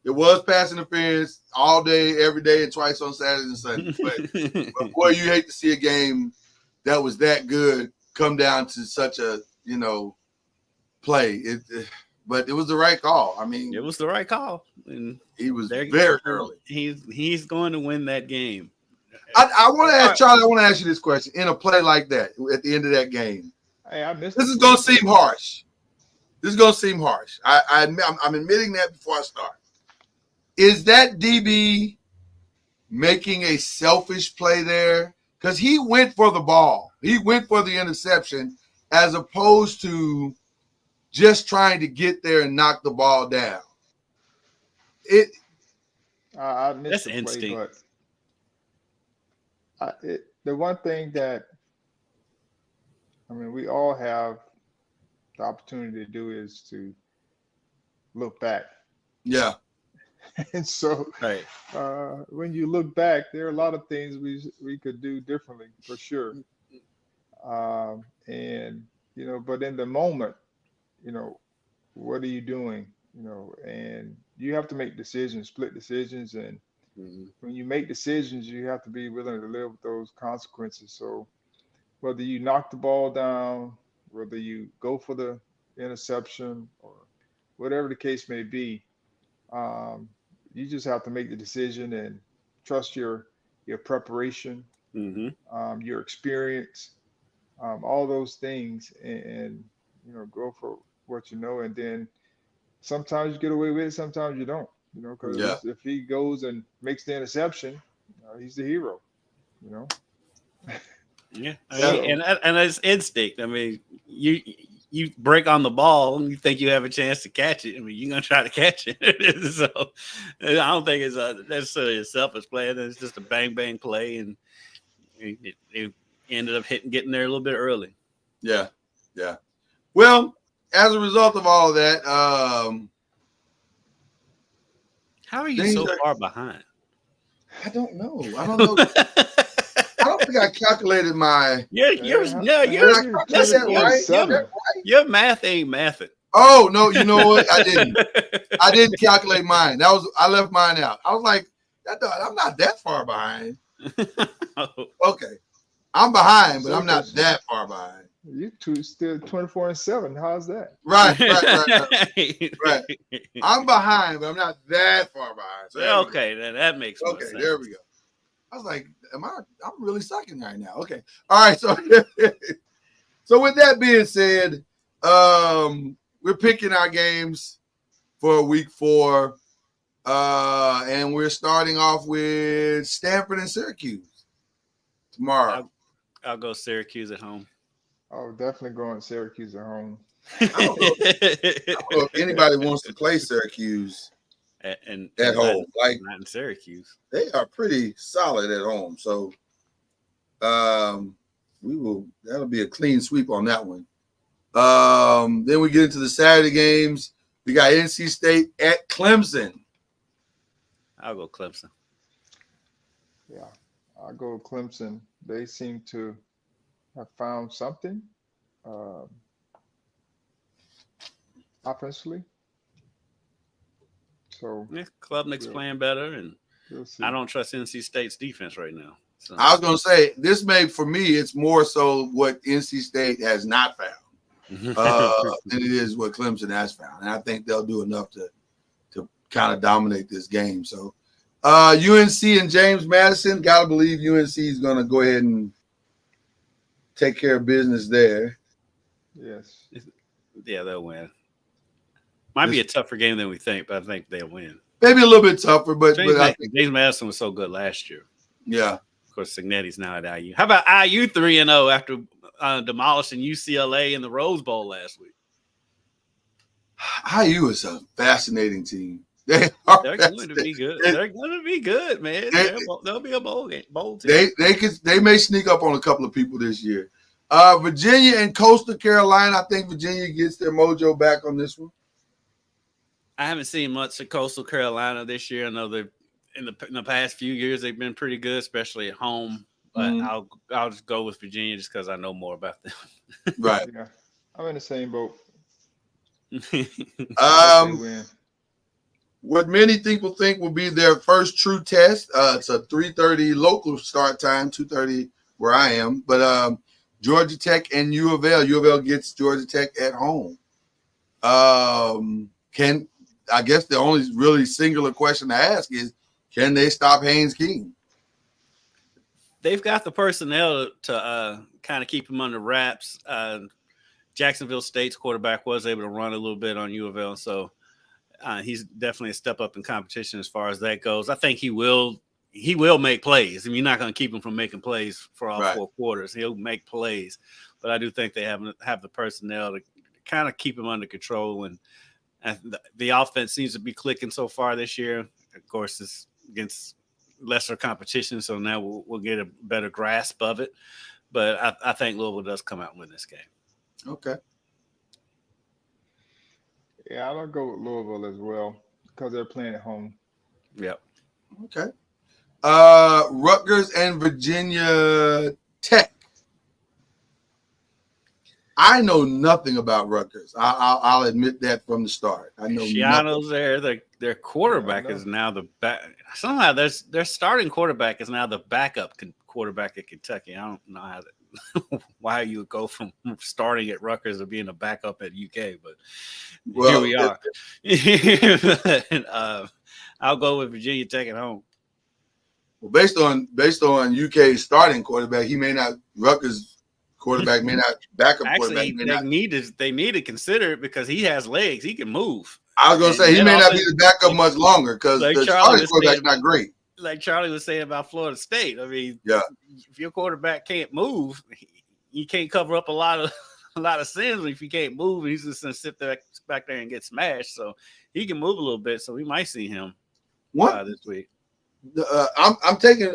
It was pass interference all day, every day, and twice on Saturday and Sunday. But boy, you hate to see a game that was that good come down to such a, play. But it was the right call. I mean, it was the right call. And he was very early. He's going to win that game. I want to ask Charlie. I want to ask you this question: in a play like that, at the end of that game, Hey, I missed this is going to seem harsh. I'm admitting that before I start. Is that DB making a selfish play there? Because he went for the ball. He went for the interception, as opposed to just trying to get there and knock the ball down. I missed That's the instinct. play, but the one thing that, we all have the opportunity to do is to look back. Yeah. And so, Right. when you look back, there are a lot of things we could do differently, for sure. And but in the moment, what are you doing? And you have to make decisions, split decisions, and when you make decisions, you have to be willing to live with those consequences. So whether you knock the ball down, whether you go for the interception, or whatever the case may be, you just have to make the decision and trust your preparation, your experience, all those things, and go for what you know. And then sometimes you get away with it, sometimes you don't. Because if he goes and makes the interception, he's the hero. Yeah, and it's instinct. You break on the ball and you think you have a chance to catch it. You're gonna try to catch it. So I don't think it's necessarily a selfish play. It's just a bang bang play, and it ended up getting there a little bit early. Yeah. Well, as a result of all of that, how are you so far behind? I don't know. I don't think I calculated my. Your math ain't mathing. Oh no! You know what? I didn't. I didn't calculate mine. I left mine out. I was like, I'm not that far behind. Okay, I'm behind, but I'm not that far behind. You two still 24-7. How's that? Right. I'm behind, but I'm not that far behind. So okay, then that makes more sense. There we go. I was like, I'm really sucking right now. Okay. All right. So, so with that being said, we're picking our games for week 4. And we're starting off with Stanford and Syracuse tomorrow. I'll go Syracuse at home. Oh, definitely going Syracuse at home. I don't know if anybody wants to play Syracuse at home. Like, not in Syracuse. They are pretty solid at home. So that'll be a clean sweep on that one. Then we get into the Saturday games. We got NC State at Clemson. I'll go Clemson. Yeah, I'll go Clemson. They seem to have found something offensively. So Klubnik's playing better, and I don't trust NC State's defense right now. So. I was going to say, this may, for me, it's more so what NC State has not found than it is what Clemson has found. And I think they'll do enough to kind of dominate this game. So UNC and James Madison, got to believe UNC is going to go ahead and take care of business there. Yes. Yeah, they'll win. Might be a tougher game than we think, but I think they'll win. Maybe a little bit tougher, but James I think Madison was so good last year. Yeah. Of course, Signetti's now at IU. How about IU 3-0 after demolishing UCLA in the Rose Bowl last week? IU is a fascinating team. They're going to be good. They're going to be good, man. They'll be a bowl team. They may sneak up on a couple of people this year. Virginia and Coastal Carolina. I think Virginia gets their mojo back on this one. I haven't seen much of Coastal Carolina this year. I know they've in the past few years they've been pretty good, especially at home. But I'll just go with Virginia just because I know more about them. Right. Yeah, I'm in the same boat. What many people think will be their first true test. It's a 3:30 local start time, 2:30 where I am. But Georgia Tech and U of L. U of L gets Georgia Tech at home. I guess the only really singular question to ask is, can they stop Haynes King? They've got the personnel to kind of keep him under wraps. Jacksonville State's quarterback was able to run a little bit on U of L, so he's definitely a step up in competition as far as that goes. I think he will make plays. I mean, you're not going to keep him from making plays for all 4 quarters. He'll make plays, but I do think they have the personnel to kind of keep him under control. And the offense seems to be clicking so far this year. Of course, it's against lesser competition, so now we'll get a better grasp of it. But I think Louisville does come out and win this game. Okay. Yeah, I'll go with Louisville as well because they're playing at home. Yep. Okay. Rutgers and Virginia Tech. I know nothing about Rutgers. I'll admit that from the start. I know Shiano's there. Their quarterback is now the back. Somehow their starting quarterback is now the backup quarterback at Kentucky. I don't know why you would go from starting at Rutgers to being a backup at UK, but here we are. I'll go with Virginia Tech at home. Well, based on UK's starting quarterback, he may not. Rutgers quarterback may not. Backup Actually, quarterback may they need to consider it because he has legs. He can move. I was going to say he may not be the backup much longer because the starting quarterback's not great. Like Charlie was saying about Florida State. I mean, if your quarterback can't move, you can't cover up a lot of sins if you can't move. He's just going to sit back there and get smashed. So he can move a little bit. So we might see him this week. I'm taking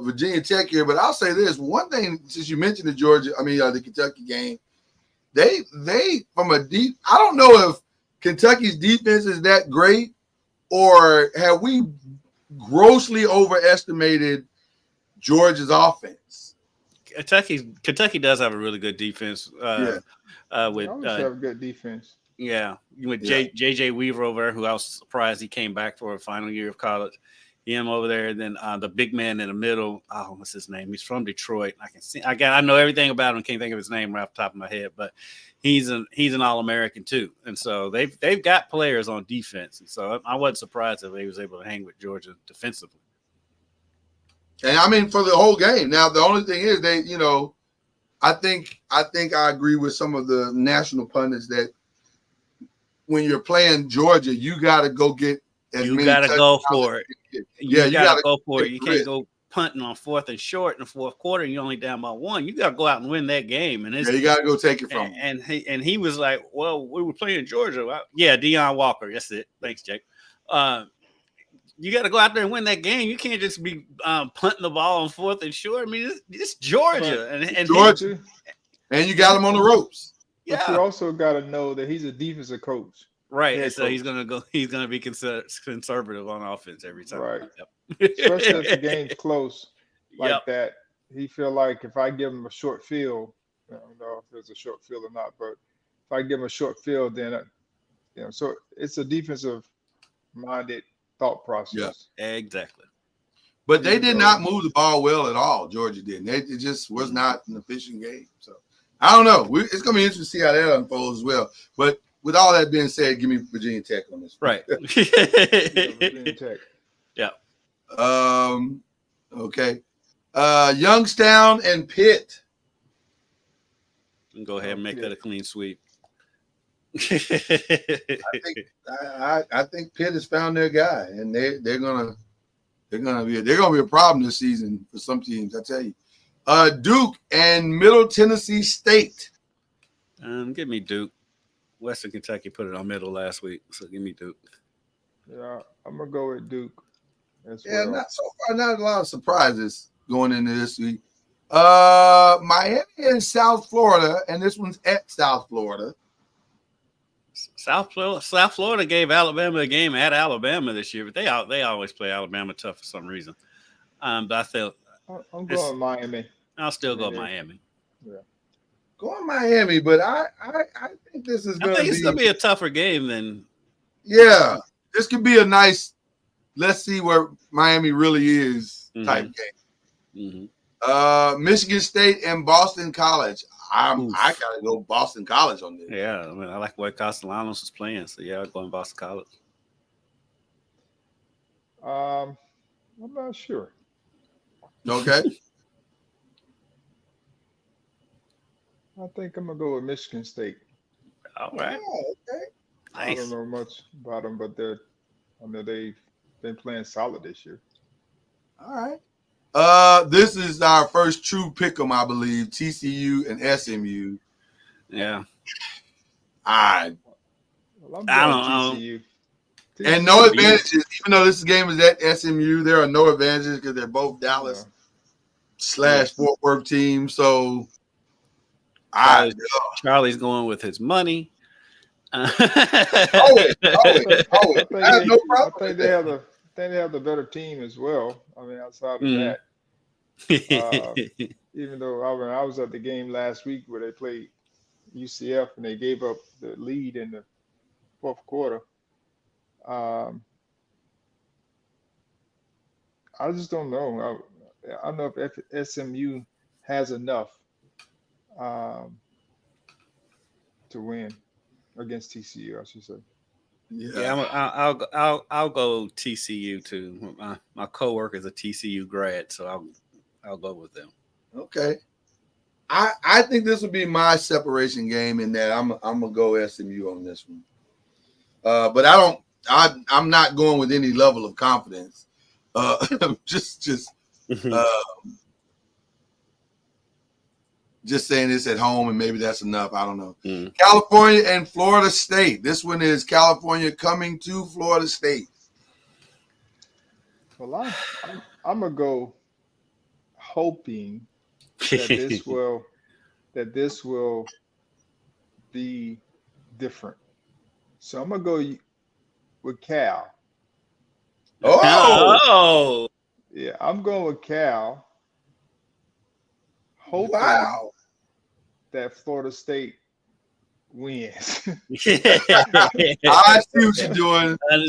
Virginia Tech here, but I'll say this one thing since you mentioned the Kentucky game. They from a deep. I don't know if Kentucky's defense is that great, or have we grossly overestimated Georgia's offense? Kentucky does have a really good defense. With have a good defense. Yeah, with JJ Weaver over there, who I was surprised he came back for a final year of college. Him over there, and then the big man in the middle. Oh, what's his name? He's from Detroit. I know everything about him. Can't think of his name right off the top of my head, but he's an All-American too. And so they've got players on defense. And so I wasn't surprised if he was able to hang with Georgia defensively. And I mean for the whole game. Now the only thing is I think I agree with some of the national pundits that when you're playing Georgia, you got to go get. You got to go for it. You got to go for it. You can't go punting on 4th and short in the fourth quarter. And you're only down by 1. You got to go out and win that game. And you got to go take it from him. And he was like, "Well, we were playing Georgia." Deion Walker. That's it. Thanks, Jake. You got to go out there and win that game. You can't just be punting the ball on 4th and short. I mean, it's Georgia, and Georgia, and you got him on the ropes. Yeah. But you also got to know that he's a defensive coach. Right, and so he's gonna be conservative on offense every time. Right, especially if the game's close like that. He feel like if I give him a short field, I don't know if it's a short field or not, but if I give him a short field, then so it's a defensive-minded thought process. Yeah, exactly. But they did not move the ball well at all. Georgia didn't. It just was not an efficient game. So I don't know. It's gonna be interesting to see how that unfolds as well. But with all that being said, give me Virginia Tech on this. Right. Virginia Tech. Yeah. Okay. Youngstown and Pitt. You can go ahead and make that a clean sweep. I think Pitt has found their guy, and they're gonna be a problem this season for some teams. I tell you, Duke and Middle Tennessee State. Give me Duke. Western Kentucky put it on middle last week, so give me Duke. Yeah, I'm gonna go with Duke. Well. Not so far. Not a lot of surprises going into this week. Miami and South Florida, and this one's at South Florida. South Florida gave Alabama a game at Alabama this year, but they always play Alabama tough for some reason. But I feel I'm going Miami. I'll still go Miami. Yeah, going Miami, but I think this is going to be. It's going to be a tougher game than. Yeah, this could be a nice. Let's see where Miami really is type game. Michigan State and Boston College. I gotta go Boston College on this. Yeah, I mean, I like where Castellanos is playing, so yeah, I'm going Boston College. I'm not sure. Okay. I think I'm gonna go with Michigan State. All right. Oh, okay. Nice. I don't know much about them, but they've been playing solid this year. All right. This is our first true pick'em, I believe. TCU and SMU. Yeah. I don't know. TCU. And no advantages, even though this game is at SMU. There are no advantages because they're both Dallas / Fort Worth teams. So, Charlie's going with his money. I have no problem. I think they have the better team as well. I mean, outside of that. Even though I was at the game last week where they played UCF and they gave up the lead in the fourth quarter. I just don't know. I don't know if SMU has enough to win against TCU, I should say. Yeah, I'll go TCU too. My coworker is a TCU grad, so I'll go with them. Okay. I think this will be my separation game in that I'm gonna go SMU on this one. But I'm not going with any level of confidence. Just saying this at home, and maybe that's enough. I don't know. California and Florida State. This one is California coming to Florida State. Well, I'm gonna go hoping that this will be different. So I'm gonna go with Cal. Oh, yeah, I'm going with Cal. Hoping that Florida State wins. I see what you're doing. I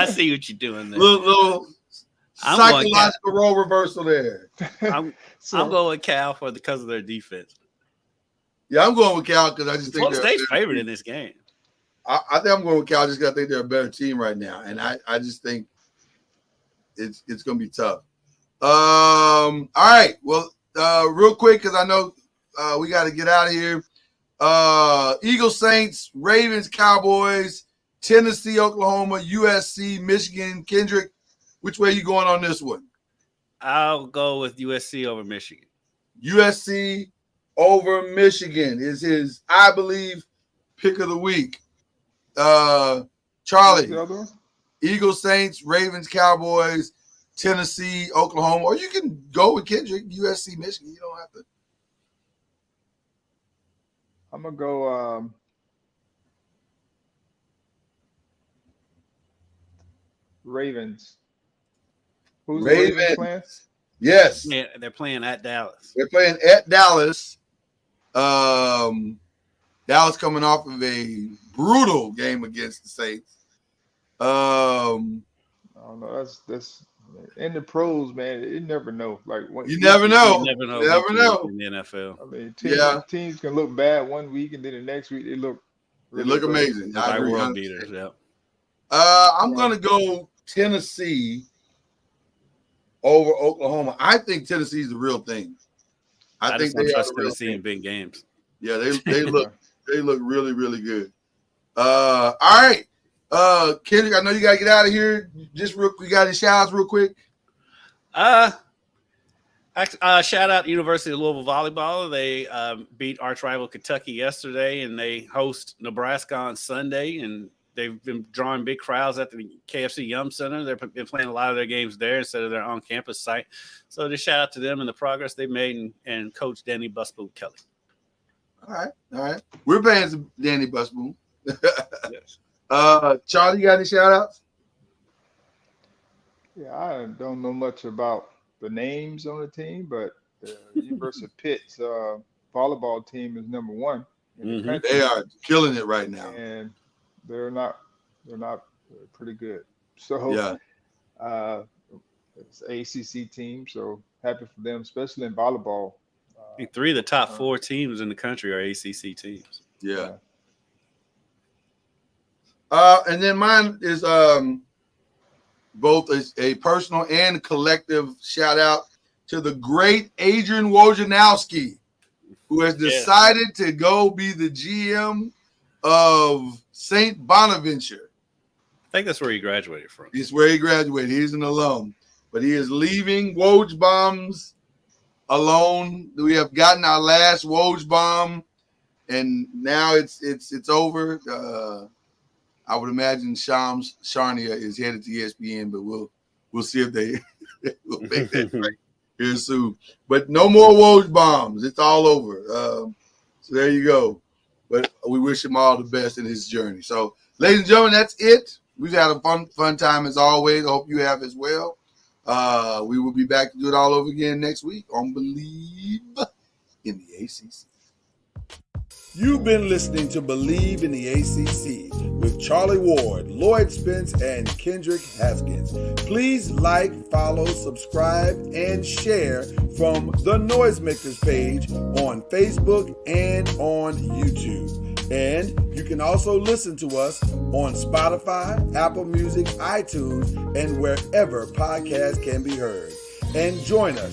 see what you're doing there. Little psychological role reversal there. I'm going with Cal because of their defense. Yeah, I'm going with Cal because I just think Florida State's favored in this game. I think I'm going with Cal just because I think they're a better team right now, and I just think it's going to be tough. All right, well, real quick because I know we got to get out of here. Eagles, Saints, Ravens, Cowboys, Tennessee, Oklahoma, USC, Michigan. Kendrick, which way are you going on this one? I'll go with USC over Michigan. USC over Michigan is his, I believe, pick of the week. Charlie, Eagles, Saints, Ravens, Cowboys, Tennessee, Oklahoma, or you can go with Kendrick, USC, Michigan. You don't have to. I'm gonna go. Ravens. Who's Ravens. The Ravens playing? Yes. Yeah, they're playing at Dallas. They're playing at Dallas. Dallas coming off of a brutal game against the Saints. I don't know. That's in the pros, man. You never know. Like you never know. You never know. In the NFL. I mean, teams can look bad one week, and then the next week they look amazing. I agree. World beaters. Yeah. I'm gonna go Tennessee over Oklahoma. I think Tennessee's the real thing. I think they trust Tennessee in big games. Yeah, they look really, really good. All right. Kendrick, I know you gotta get out of here. We got any shout outs real quick. Shout out University of Louisville volleyball. They beat arch rival Kentucky yesterday, and they host Nebraska on Sunday. And they've been drawing big crowds at the KFC Yum Center. They've been playing a lot of their games there instead of their on-campus site. So just shout out to them and the progress they've made, and Coach Danny Busboom Kelly. All right. We're fans of Danny Busboom. Yes. Charlie, you got any shout outs? Yeah, I don't know much about the names on the team, but the University of Pitt's volleyball team is number one in the country. They are killing it right now, and they're pretty good. So it's ACC team, so happy for them, especially in volleyball. I think 3 of the top 4 teams in the country are ACC teams. Yeah. And then mine is both a personal and collective shout out to the great Adrian Wojnarowski, who has decided to go be the GM of St. Bonaventure. I think that's where he graduated from. It's where he graduated. He's an alum, but he is leaving Woj Bombs alone. We have gotten our last Woj Bomb, and now it's over. I would imagine Shams Charania is headed to ESPN, but we'll see if they will make that right here soon. But no more Woj Bombs. It's all over. So there you go. But we wish him all the best in his journey. So, ladies and gentlemen, that's it. We've had a fun time as always. I hope you have as well. We will be back to do it all over again next week on BLEAV in the ACC. You've been listening to BLEAV in the ACC with Charlie Ward, Lloyd Spence, and Kendrick Haskins. Please like, follow, subscribe, and share from the Noisemakers page on Facebook and on YouTube. And you can also listen to us on Spotify, Apple Music, iTunes, and wherever podcasts can be heard. And join us